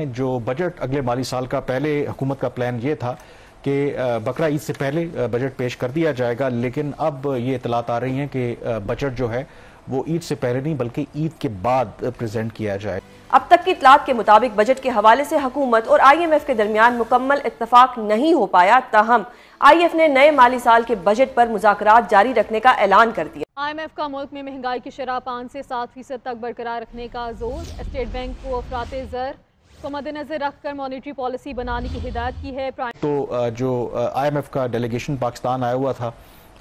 जो बजट अगले माली साल का पहले हुकूमत का प्लान ये था कि बकरा ईद से पहले बजट पेश कर दिया जाएगा, लेकिन अब ये इतलात आ रही हैं कि बजट जो है वो ईद से पहले नहीं बल्कि ईद के बाद प्रेजेंट किया जाए। अब तक की इतलात के मुताबिक बजट के हवाले से हुकूमत और IMF के दरमियान मुकम्मल इत्तफाक नहीं हो पाया। ताहम IMF ने नए माली साल के बजट पर मुज़ाकरात जारी रखने का ऐलान कर दिया। IMF का मुल्क में महंगाई की शरह 5 से 7% तक बरकरार रखने का जोर। स्टेट बैंक को अफराते ज़र को मद्देनजर रखकर मॉनिटरी पॉलिसी बनाने की हिदायत की है। तो जो IMF का डेलीगेशन पाकिस्तान आया हुआ था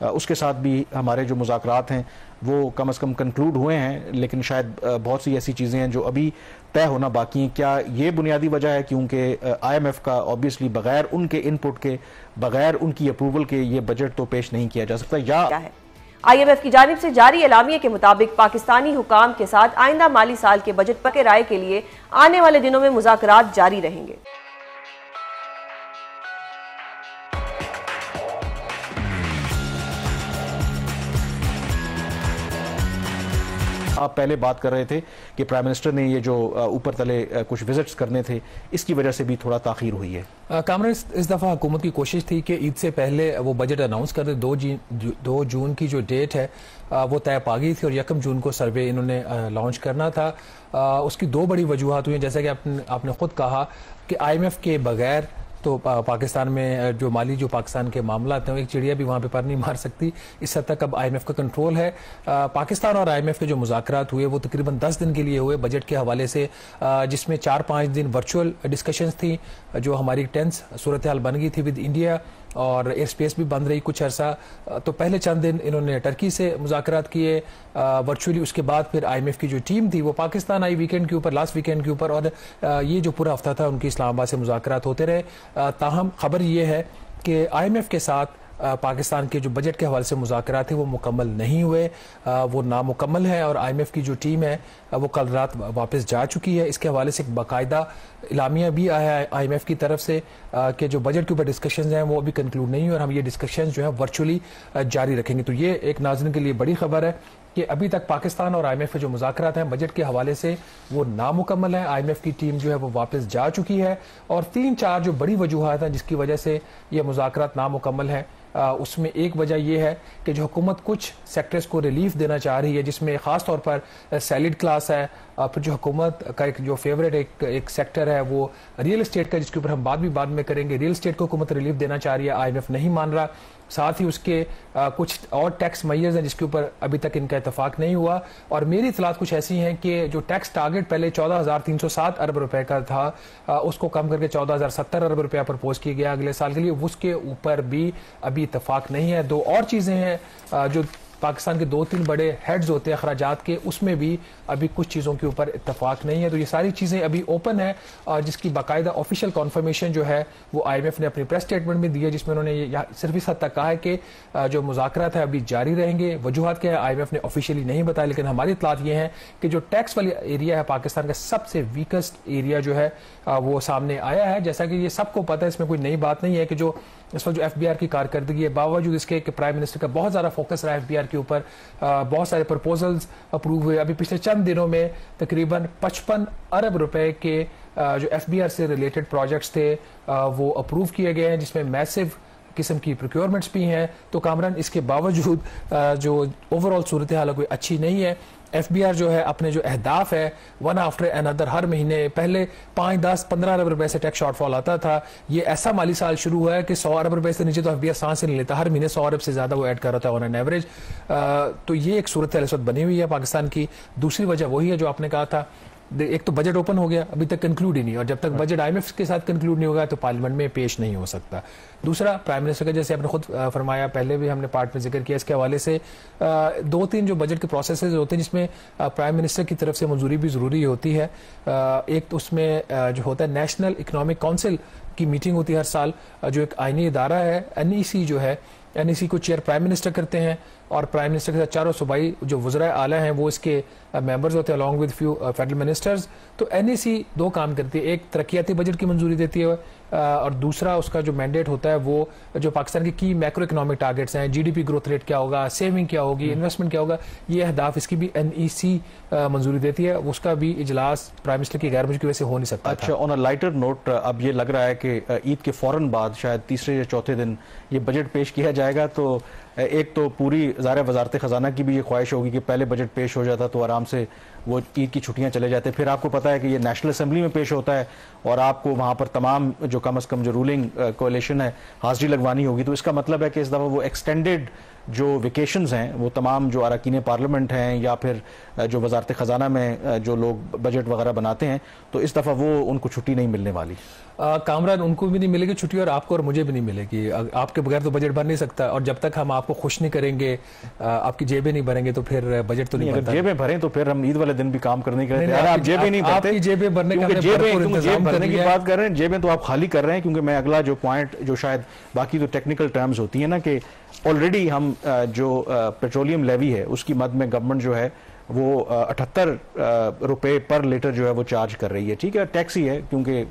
उसके साथ भी हमारे जो मुज़ाकरात हैं वो कम से कम कंक्लूड हुए हैं, लेकिन शायद बहुत सी ऐसी चीज़ें हैं जो अभी तय होना बाकी हैं। क्या ये बुनियादी वजह है क्योंकि IMF का ऑब्वियसली बगैर उनके इनपुट के, बगैर उनकी अप्रूवल के ये बजट तो पेश नहीं किया जा सकता, या है IMF की जानिब से जारी एलामिये के मुताबिक पाकिस्तानी हुकाम के साथ आइंदा माली साल के बजट पर राय के लिए आने वाले दिनों में मुज़ाकरात जारी रहेंगे। आप पहले बात कर रहे थे कि प्राइम मिनिस्टर ने ये जो ऊपर तले कुछ विजिट्स करने थे, इसकी वजह से भी थोड़ा ताखीर हुई है। कामरान, इस दफ़ा हुकूमत की कोशिश थी कि ईद से पहले वो बजट अनाउंस कर दे। 2 जून की जो डेट है वो तय पा गई थी और 1 जून को सर्वे इन्होंने लॉन्च करना था। उसकी 2 बड़ी वजूहत हुई हैं, जैसा कि आपने खुद कहा कि IMF के बगैर तो पाकिस्तान में जो माली जो पाकिस्तान के मामला हैं, एक चिड़िया भी वहाँ पे पर नहीं मार सकती। इस हद तक अब IMF का कंट्रोल है। पाकिस्तान और IMF के जो मुज़ाकरात हुए वो तकरीबन 10 दिन के लिए हुए बजट के हवाले से, जिसमें 4-5 दिन वर्चुअल डिस्कशंस थी। जो हमारी टेंस सूरत हाल बन गई थी विद इंडिया और एयर स्पेस भी बंद रही कुछ अर्सा। तो पहले चंद दिन इन्होंने टर्की से मुज़ाकरात किए वर्चुअली। उसके बाद फिर IMF की जो टीम थी वो पाकिस्तान आई वीकेंड के ऊपर, लास्ट वीकेंड के ऊपर, और ये जो पूरा हफ्ता था उनकी इस्लामाबाद से मुज़ाकरात होते रहे। ताहम खबर ये है कि IMF के साथ पाकिस्तान के जो बजट के हवाले से मुज़ाकरात थे वो मुकम्मल नहीं हुए, वो नामुकम्मल है। और IMF की जो टीम है वो कल रात वापस जा चुकी है। इसके हवाले से एक बाकायदा इलामिया भी आया है IMF की तरफ से कि जो बजट के ऊपर डिस्कशंस हैं वो अभी कंक्लूड नहीं हुए और हम ये डिस्कशंस जो है वर्चुअली जारी रखेंगे। तो ये एक नाज़रीन के लिए बड़ी खबर है कि अभी तक पाकिस्तान और IMF के जो मुज़ाकरात हैं बजट के हवाले से वो नामुकम्मल है। IMF की टीम जो है वो वापस जा चुकी है और 3-4 जो बड़ी वजूहत हैं जिसकी वजह से ये मुज़ाकरात नामुकम्मल हैं, उसमें एक वजह यह है कि जो हुकूमत कुछ सेक्टर्स को रिलीफ देना चाह रही है, जिसमें ख़ास तौर पर सैलिड क्लास है। फिर जो हुकूमत का एक जो फेवरेट एक सेक्टर है वो रियल एस्टेट का, जिसके ऊपर हम बाद में करेंगे। रियल एस्टेट को हुकूमत रिलीफ देना चाह रही है, IMF नहीं मान रहा। साथ ही उसके कुछ और टैक्स मैयर्स हैं जिसके ऊपर अभी तक इनका इतफाक नहीं हुआ। और मेरी इतलात कुछ ऐसी हैं कि जो टैक्स टारगेट पहले 14,307 अरब रुपए का था उसको कम करके 14,070 अरब रुपया प्रपोज किया गया अगले साल के लिए, उसके ऊपर भी अभी इतफाक नहीं है। 2 और चीज़ें हैं जो पाकिस्तान के 2-3 बड़े हेड्स होते हैं अखराजात के, उसमें भी अभी कुछ चीज़ों के ऊपर इत्तफाक नहीं है। तो ये सारी चीज़ें अभी ओपन है और जिसकी बाकायदा ऑफिशियल कॉन्फर्मेशन जो है वो IMF ने अपनी प्रेस स्टेटमेंट में दी है, जिसमें उन्होंने सिर्फ इस हद तक कहा है कि जो मुज़ाकरात है अभी जारी रहेंगे। वजूहत क्या है IMF ने ऑफिशियली नहीं बताया, लेकिन हमारी इतलात ये है कि जो टैक्स वाली एरिया है पाकिस्तान का सबसे वीकेस्ट एरिया जो है वो सामने आया है। जैसा कि ये सबको पता है, इसमें कोई नई बात नहीं है कि जो इस वक्त जो FBR की कारकर्दगी है, बावजूद इसके कि प्राइम मिनिस्टर का बहुत ज़्यादा फोकस रहा FBR के ऊपर, बहुत सारे प्रपोजल्स अप्रूव हुए। अभी पिछले चंद दिनों में तकरीबन 55 अरब रुपए के जो FBR से रिलेटेड प्रोजेक्ट्स थे वो अप्रूव किए गए हैं, जिसमें मैसिव किस्म की प्रोक्योरमेंट्स भी हैं। तो कामरान, इसके बावजूद जो ओवरऑल सूरत हाल कोई अच्छी नहीं है। FBR जो है अपने जो अहदाफ है वन आफ्टर अनदर, हर महीने पहले 5, 10, 15 अरब रुपए से टैक्स शॉर्टफॉल आता था। ये ऐसा माली साल शुरू हुआ है कि 100 अरब रुपए से नीचे तो FBR सांस से नहीं लेता, हर महीने 100 अरब से ज्यादा वो ऐड कर रहा था ऑन एन एवरेज। तो ये एक सूरत हाल इस वक्त बनी हुई है पाकिस्तान की। दूसरी वजह वही है जो आपने कहा था, एक तो बजट ओपन हो गया, अभी तक कंक्लूड ही नहीं, और जब तक बजट IMF के साथ कंक्लूड नहीं होगा तो पार्लियामेंट में पेश नहीं हो सकता। दूसरा, प्राइम मिनिस्टर का जैसे आपने खुद फरमाया, पहले भी हमने पार्ट में जिक्र किया, इसके हवाले से 2-3 जो बजट के प्रोसेसेस होते हैं जिसमें प्राइम मिनिस्टर की तरफ से मंजूरी भी ज़रूरी होती है। एक तो उसमें जो होता है नेशनल इकनॉमिक काउंसिल की मीटिंग होती है हर साल, जो एक आईनी इदारा है, NEC जो है, NEC को चेयर प्राइम मिनिस्टर करते हैं और प्राइम मिनिस्टर के साथ चारों सूबाई जो वज़राए आला हैं वो इसके मेंबर्स होते हैं along with few federal ministers. तो NEC दो काम करती है, एक तरक्याती बजट की मंजूरी देती है और दूसरा उसका जो मैंडेट होता है वो जो पाकिस्तान के की मैक्रो इकोनॉमिक टारगेट्स हैं, GDP ग्रोथ रेट क्या होगा, सेविंग क्या होगी, इन्वेस्टमेंट क्या होगा, ये अहदाफ इसकी भी NEC मंजूरी देती है। उसका भी इजलास प्राइम मिनिस्टर की गैर मौजूदगी की वजह से हो नहीं सकता। अच्छा, ऑन अ लाइटर नोट, अब ये लग रहा है कि ईद के फौरन बाद शायद तीसरे या चौथे दिन ये बजट पेश किया जाएगा। तो एक तो पूरी ज़ाहिर वजारत ख़जाना की भी ये ख्वाहिश होगी कि पहले बजट पेश हो जाता तो आराम से वो ईद की छुट्टियां चले जाते। फिर आपको पता है कि ये नेशनल असेंबली में पेश होता है और आपको वहाँ पर तमाम जो कम अज़ कम जो रूलिंग कोalition है हाजिरी लगवानी होगी। तो इसका मतलब है कि इस दफ़ा वो एक्सटेंडेड जो वेकेशंस हैं वो तमाम जो अरकान पार्लियामेंट हैं या फिर जो वजारत ख़जाना में जो लोग बजट वगैरह बनाते हैं, तो इस दफ़ा वो उनको छुट्टी नहीं मिलने वाली। कामरान, उनको भी नहीं मिलेगी छुट्टी और आपको और मुझे भी नहीं मिलेगी। आपके बगैर तो बजट बन नहीं सकता और जब तक हम आपको खुश नहीं करेंगे, आपकी जेबें नहीं भरेंगे तो फिर बजट तो नहीं बनता। जेबें भरें तो फिर हम ईद वाले दिन भी काम करने के लिए, आप जेबें नहीं भरते, जेबें भरने का जेब भरने की बात कर रहे हैं, जेबें तो आप खाली कर रहे हैं। क्योंकि मैं अगला जो पॉइंट जो शायद बाकी तो टेक्निकल टर्म्स होती है ना कि ऑलरेडी हम जो पेट्रोलियम लेवी है उसकी मद में गवर्नमेंट जो है वो 78 रुपये पर लीटर जो है वो चार्ज कर रही है। ठीक है, टैक्स ही है क्योंकि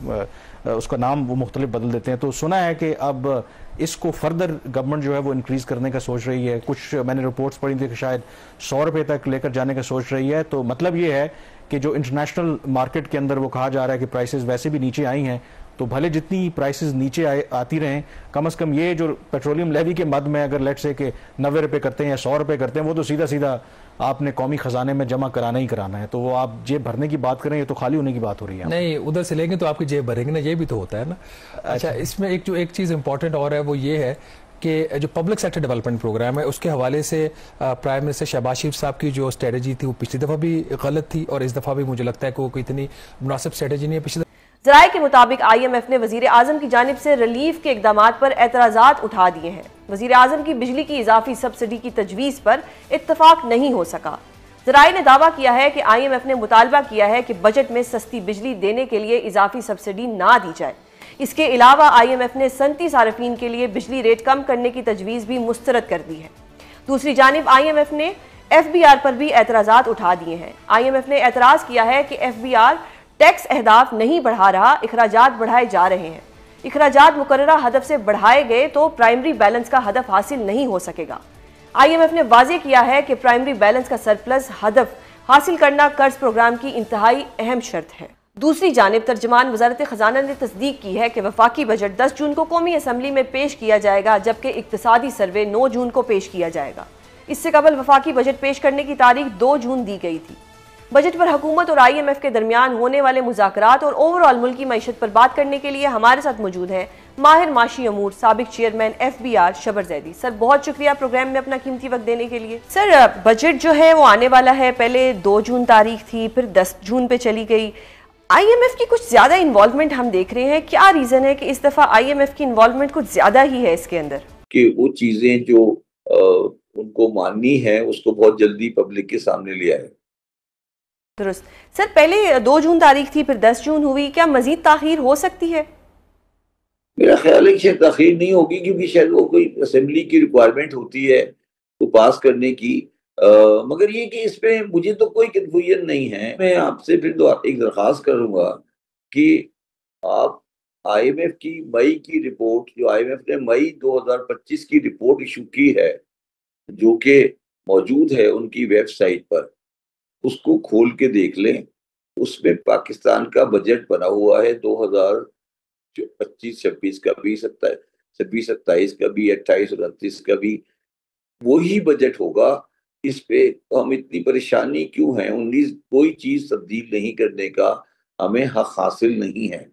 उसका नाम वो मुख्तलिफ बदल देते हैं। तो सुना है कि अब इसको फर्दर गवर्नमेंट जो है वो इंक्रीज करने का सोच रही है। कुछ मैंने रिपोर्ट्स पढ़ी थी कि शायद 100 रुपये तक लेकर जाने का सोच रही है। तो मतलब ये है कि जो इंटरनेशनल मार्केट के अंदर वो कहा जा रहा है कि प्राइसेस वैसे भी नीचे आई हैं, तो भले जितनी प्राइसेस नीचे आती रहें, कम से कम ये जो पेट्रोलियम लेवी के मद में अगर लेट से कि 90 रुपये करते हैं या 100 रुपये करते हैं, वो तो सीधा सीधा आपने कौमी खजाने में जमा कराना ही कराना है। तो वो आप जेब भरने की बात करें, ये तो खाली होने की बात हो रही है। नहीं, उधर से लेंगे तो आपकी जेब भरेंगे ना, ये भी तो होता है ना। अच्छा, इसमें एक चीज़ इंपॉर्टेंट और है, वो ये है कि जो पब्लिक सेक्टर डेवलपमेंट प्रोग्राम है उसके हवाले से प्राइम मिनिस्टर शहबाज शरीफ साहब की जो स्ट्रेटजी थी वो पिछली दफ़ा भी गलत थी और इस दफ़ा भी मुझे लगता है कि वो कोई इतनी मुनासिब स्ट्रेटजी नहीं है। पिछली ज़राए के मुताबिक IMF ने वज़ीर आज़म की जानिब से रिलीफ के इक़दामात पर एतराज़ात उठा दिए हैं। वज़ीर आज़म की बिजली की इजाफी सब्सिडी की तजवीज़ पर इत्तफाक नहीं हो सका। ज़राए ने दावा किया है कि IMF ने मुतालबा किया है कि बजट में सस्ती बिजली देने के लिए इजाफी सब्सिडी ना दी जाए। इसके अलावा IMF ने सनती सारफीन के लिए बिजली रेट कम करने की तजवीज़ भी मुस्तरद कर दी है। दूसरी जानिब IMF ने FBR पर भी एतराज़ात उठा दिए हैं। IMF ने एतराज़ किया है कि FBR टैक्स अहदाफ नहीं बढ़ा रहा, इखराजात बढ़ाए जा रहे हैं। इखराजात मुकर्ररा हदफ से बढ़ाए गए तो प्राइमरी बैलेंस का हदफ हासिल नहीं हो सकेगा। IMF ने वाज़ेह किया है कि प्राइमरी बैलेंस का सरप्लस हदफ हासिल करना कर्ज प्रोग्राम की इंतहाई अहम शर्त है। दूसरी जानिब तर्जमान वजारत खजाना ने तस्दीक की है कि वफाकी बजट 10 जून को कौमी असम्बली में पेश किया जाएगा, जबकि इक्तिसादी सर्वे 9 जून को पेश किया जाएगा। इससे कबल वफाकी बजट पेश करने की तारीख 2 जून दी गई थी। बजट पर हुकूमत और IMF के दरमियान होने वाले मुज़ाकरात और ओवरऑल मुल्की मईशत पर बात करने के लिए हमारे साथ मौजूद हैं माहिर माशी अमूर, साबिक चेयरमैन FBR शबर जैदी। सर, बहुत शुक्रिया प्रोग्राम में अपना कीमती वक्त देने के लिए। सर, बजट जो है वो आने वाला है, पहले 2 जून तारीख थी, फिर 10 जून पे चली गई। IMF की कुछ ज्यादा इन्वॉल्वमेंट हम देख रहे हैं, क्या रीजन है कि इस दफा IMF की इन्वॉल्वमेंट कुछ ज्यादा ही है इसके अंदर? कि वो चीजें जो उनको माननी है उसको बहुत जल्दी पब्लिक के सामने ले आए। दुरुस्त। सर, पहले 2 जून तारीख थी, फिर 10 जून हुई, क्या मजीद ताखीर हो सकती है? मेरा ख्याल है कि शायद ताखीर नहीं होगी, क्योंकि शायद वो कोई असेंबली की रिक्वायरमेंट होती है वो पास करने की। मगर ये कि इस पे मुझे तो कोई कन्फ्यूजन नहीं है। मैं आपसे फिर एक दरख्वास्त करूंगा कि आप IMF की मई की रिपोर्ट, जो IMF ने मई 2025 की रिपोर्ट इशू की है, जो कि मौजूद है उनकी वेबसाइट पर, उसको खोल के देख लें। उसमें पाकिस्तान का बजट बना हुआ है 2025-26 का भी, 26-27 का भी, 28-29 का भी वही बजट होगा। इस पे हम इतनी परेशानी क्यों है? 19 कोई चीज तब्दील नहीं करने का हमें हक हासिल नहीं है।